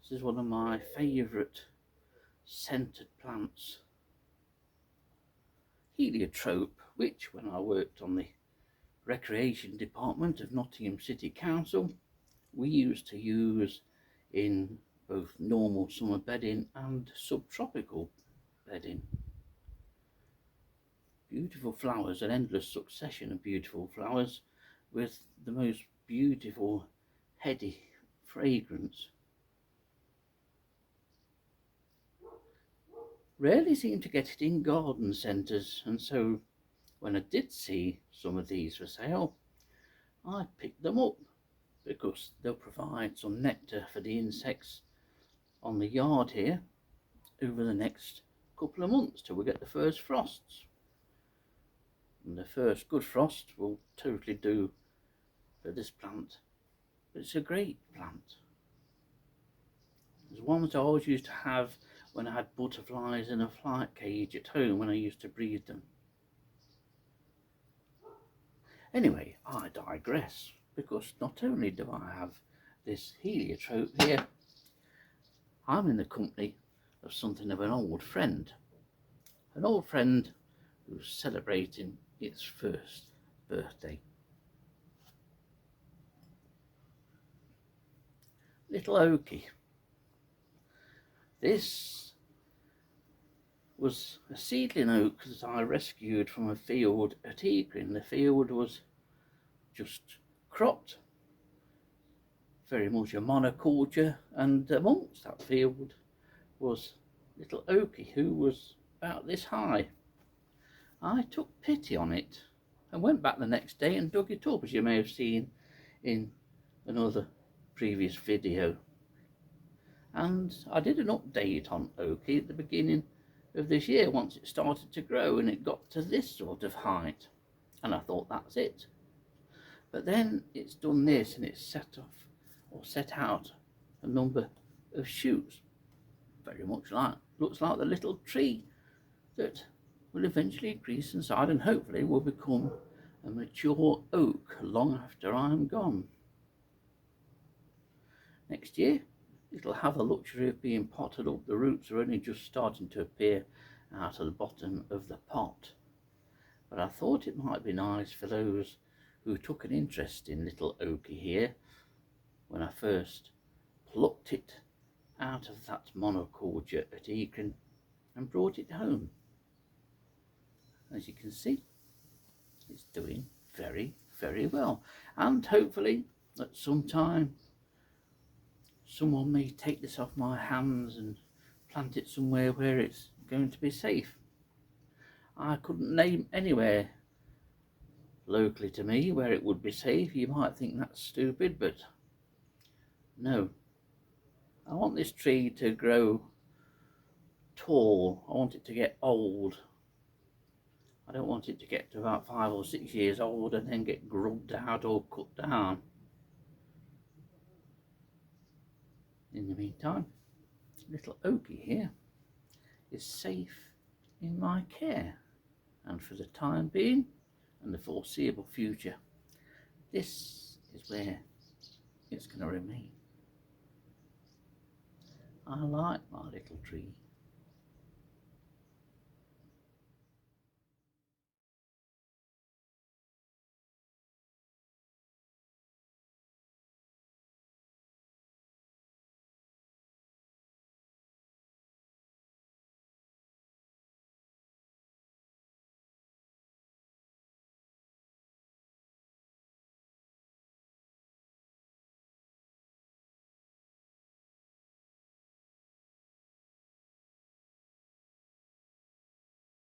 This is one of my favourite scented plants. Heliotrope, which when I worked on the recreation department of Nottingham City Council, we used to use in both normal summer bedding and subtropical bedding. Beautiful flowers, an endless succession of beautiful flowers with the most beautiful heady fragrance. Rarely seem to get it in garden centres, and so when I did see some of these for sale, I picked them up because they'll provide some nectar for the insects on the yard here over the next couple of months till we get the first frosts. And the first good frost will totally do for this plant. But it's a great plant. There's ones I always used to have when I had butterflies in a flight cage at home when I used to breed them. Anyway, I digress, because not only do I have this heliotrope here, I'm in the company of something of an old friend who's celebrating its first birthday. Little Oaky. This was a seedling oak that I rescued from a field at Eakring. The field was just cropped, very much a monoculture, and amongst that field was little Oaky, who was about this high. I took pity on it and went back the next day and dug it up, as you may have seen in another previous video. And I did an update on Oaky at the beginning of this year once it started to grow and it got to this sort of height, and I thought that's it. But then it's done this and it's set out a number of shoots, very much looks like the little tree that will eventually increase inside and hopefully will become a mature oak long after I'm gone. Next year it'll have the luxury of being potted up. The roots are only just starting to appear out of the bottom of the pot, but I thought it might be nice for those who took an interest in little Oaky here when I first plucked it out of that monoculture at Eakring and brought it home. As you can see, it's doing very, very well, and hopefully at some time someone may take this off my hands and plant it somewhere where it's going to be safe. I couldn't name anywhere locally to me where it would be safe. You might think that's stupid, but no. I want this tree to grow tall. I want it to get old. I don't want it to get to about 5 or 6 years old and then get grubbed out or cut down. In the meantime, little Oaky here is safe in my care, and for the time being and the foreseeable future, this is where it's going to remain. I like my little tree.